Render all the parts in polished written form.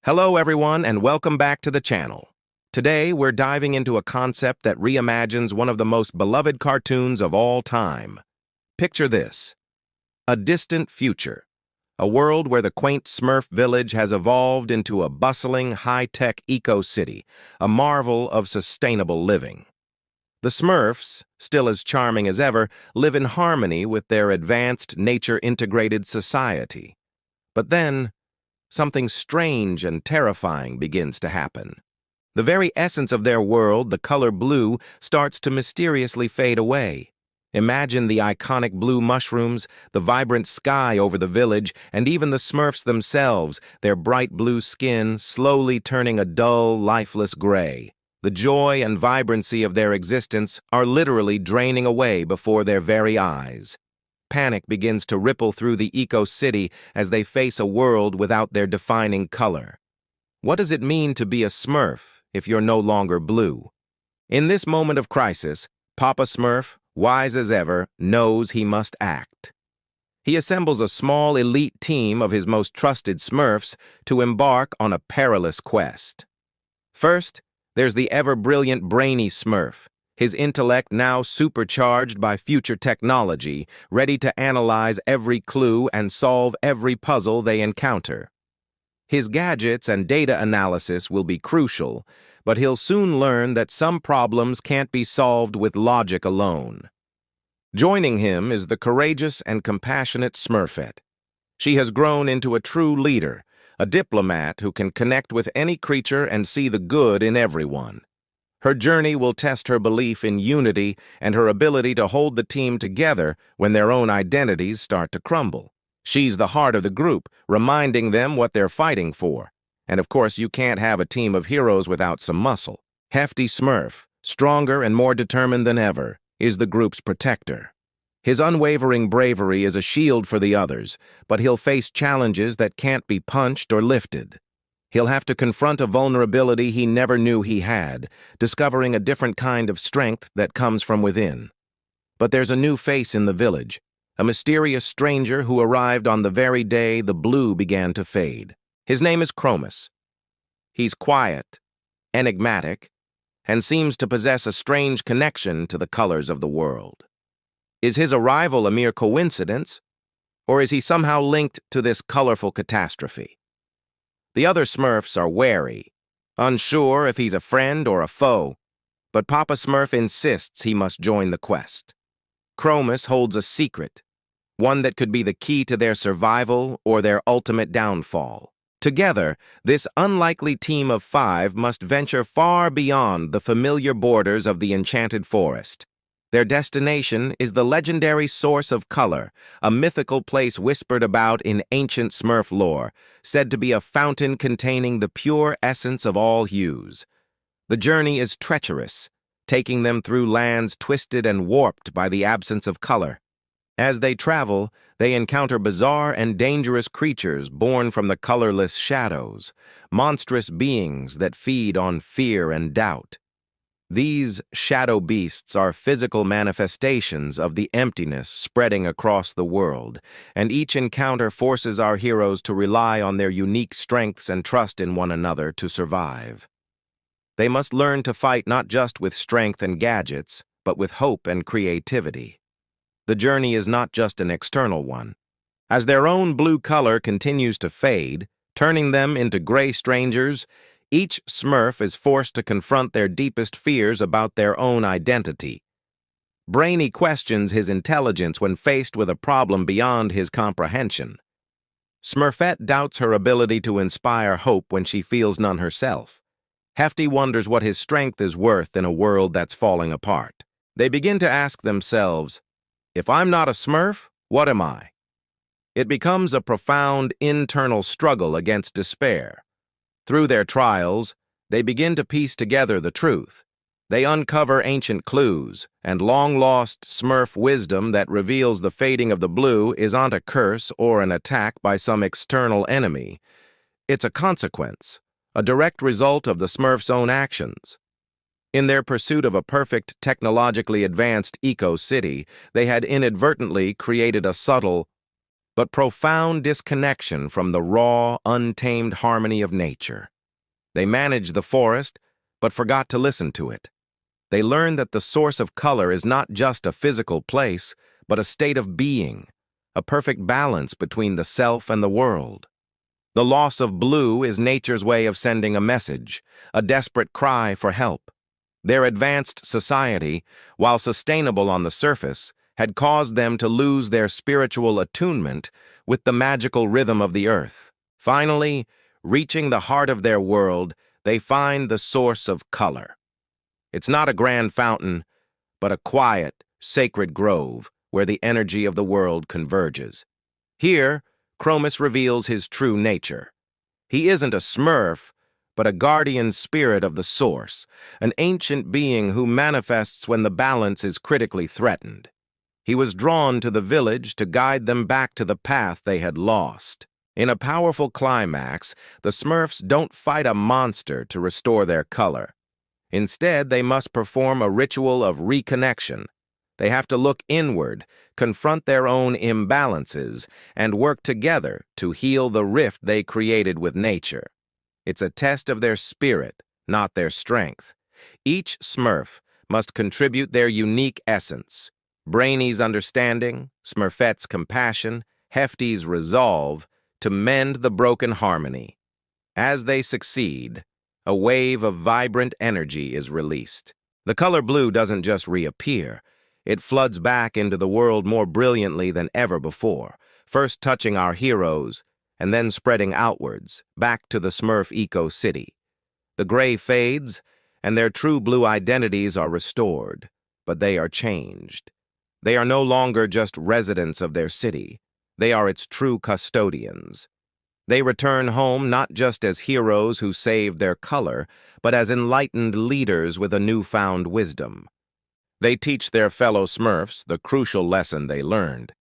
Hello everyone and welcome back to the channel. Today we're diving into a concept that reimagines one of the most beloved cartoons of all time. Picture this: a distant future, a world where the quaint Smurf village has evolved into a bustling, high-tech eco-city, a marvel of sustainable living. The Smurfs, still as charming as ever, live in harmony with their advanced, nature-integrated society. But then, something strange and terrifying begins to happen. The very essence of their world, the color blue, starts to mysteriously fade away. Imagine the iconic blue mushrooms, the vibrant sky over the village, and even the Smurfs themselves, their bright blue skin slowly turning a dull, lifeless gray. The joy and vibrancy of their existence are literally draining away before their very eyes. Panic begins to ripple through the eco-city as they face a world without their defining color. What does it mean to be a Smurf if you're no longer blue? In this moment of crisis, Papa Smurf, wise as ever, knows he must act. He assembles a small elite team of his most trusted Smurfs to embark on a perilous quest. First, there's the ever-brilliant Brainy Smurf, his intellect now supercharged by future technology, ready to analyze every clue and solve every puzzle they encounter. His gadgets and data analysis will be crucial, but he'll soon learn that some problems can't be solved with logic alone. Joining him is the courageous and compassionate Smurfette. She has grown into a true leader, a diplomat who can connect with any creature and see the good in everyone. Her journey will test her belief in unity and her ability to hold the team together when their own identities start to crumble. She's the heart of the group, reminding them what they're fighting for. And of course, you can't have a team of heroes without some muscle. Hefty Smurf, stronger and more determined than ever, is the group's protector. His unwavering bravery is a shield for the others, but he'll face challenges that can't be punched or lifted. He'll have to confront a vulnerability he never knew he had, discovering a different kind of strength that comes from within. But there's a new face in the village, a mysterious stranger who arrived on the very day the blue began to fade. His name is Chromis. He's quiet, enigmatic, and seems to possess a strange connection to the colors of the world. Is his arrival a mere coincidence, or is he somehow linked to this colorful catastrophe? The other Smurfs are wary, unsure if he's a friend or a foe, but Papa Smurf insists he must join the quest. Chromis holds a secret, one that could be the key to their survival or their ultimate downfall. Together, this unlikely team of 5 must venture far beyond the familiar borders of the enchanted forest. Their destination is the legendary source of color, a mythical place whispered about in ancient Smurf lore, said to be a fountain containing the pure essence of all hues. The journey is treacherous, taking them through lands twisted and warped by the absence of color. As they travel, they encounter bizarre and dangerous creatures born from the colorless shadows, monstrous beings that feed on fear and doubt. These shadow beasts are physical manifestations of the emptiness spreading across the world, and each encounter forces our heroes to rely on their unique strengths and trust in one another to survive. They must learn to fight not just with strength and gadgets, but with hope and creativity. The journey is not just an external one. As their own blue color continues to fade, turning them into gray strangers, each Smurf is forced to confront their deepest fears about their own identity. Brainy questions his intelligence when faced with a problem beyond his comprehension. Smurfette doubts her ability to inspire hope when she feels none herself. Hefty wonders what his strength is worth in a world that's falling apart. They begin to ask themselves, if I'm not a Smurf, what am I? It becomes a profound internal struggle against despair. Through their trials, they begin to piece together the truth. They uncover ancient clues and long-lost Smurf wisdom that reveals the fading of the blue isn't a curse or an attack by some external enemy. It's a consequence, a direct result of the Smurfs' own actions. In their pursuit of a perfect, technologically advanced eco-city, they had inadvertently created a subtle, but profound disconnection from the raw, untamed harmony of nature. They managed the forest, but forgot to listen to it. They learned that the source of color is not just a physical place, but a state of being, a perfect balance between the self and the world. The loss of blue is nature's way of sending a message, a desperate cry for help. Their advanced society, while sustainable on the surface, had caused them to lose their spiritual attunement with the magical rhythm of the earth. Finally, reaching the heart of their world, they find the source of color. It's not a grand fountain, but a quiet, sacred grove where the energy of the world converges. Here, Chromis reveals his true nature. He isn't a Smurf, but a guardian spirit of the source, an ancient being who manifests when the balance is critically threatened. He was drawn to the village to guide them back to the path they had lost. In a powerful climax, the Smurfs don't fight a monster to restore their color. Instead, they must perform a ritual of reconnection. They have to look inward, confront their own imbalances, and work together to heal the rift they created with nature. It's a test of their spirit, not their strength. Each Smurf must contribute their unique essence. Brainy's understanding, Smurfette's compassion, Hefty's resolve to mend the broken harmony. As they succeed, a wave of vibrant energy is released. The color blue doesn't just reappear. It floods back into the world more brilliantly than ever before, first touching our heroes and then spreading outwards, back to the Smurf eco-city. The gray fades, and their true blue identities are restored, but they are changed. They are no longer just residents of their city. They are its true custodians. They return home not just as heroes who saved their color, but as enlightened leaders with a newfound wisdom. They teach their fellow Smurfs the crucial lesson they learned,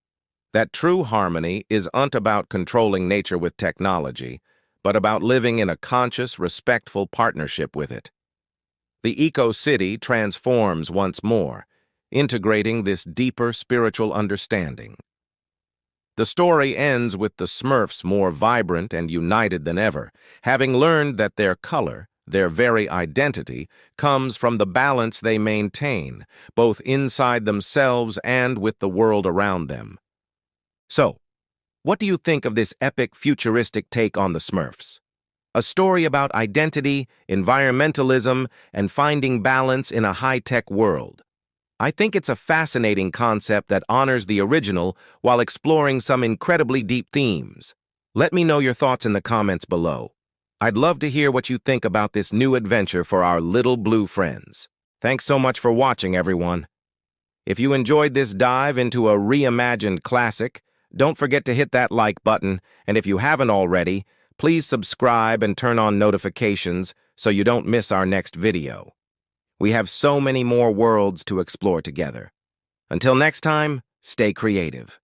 that true harmony isn't about controlling nature with technology, but about living in a conscious, respectful partnership with it. The eco-city transforms once more, integrating this deeper spiritual understanding. The story ends with the Smurfs more vibrant and united than ever, having learned that their color, their very identity, comes from the balance they maintain, both inside themselves and with the world around them. So, what do you think of this epic futuristic take on the Smurfs? A story about identity, environmentalism, and finding balance in a high-tech world. I think it's a fascinating concept that honors the original while exploring some incredibly deep themes. Let me know your thoughts in the comments below. I'd love to hear what you think about this new adventure for our little blue friends. Thanks so much for watching, everyone. If you enjoyed this dive into a reimagined classic, don't forget to hit that like button, and if you haven't already, please subscribe and turn on notifications so you don't miss our next video. We have so many more worlds to explore together. Until next time, stay creative.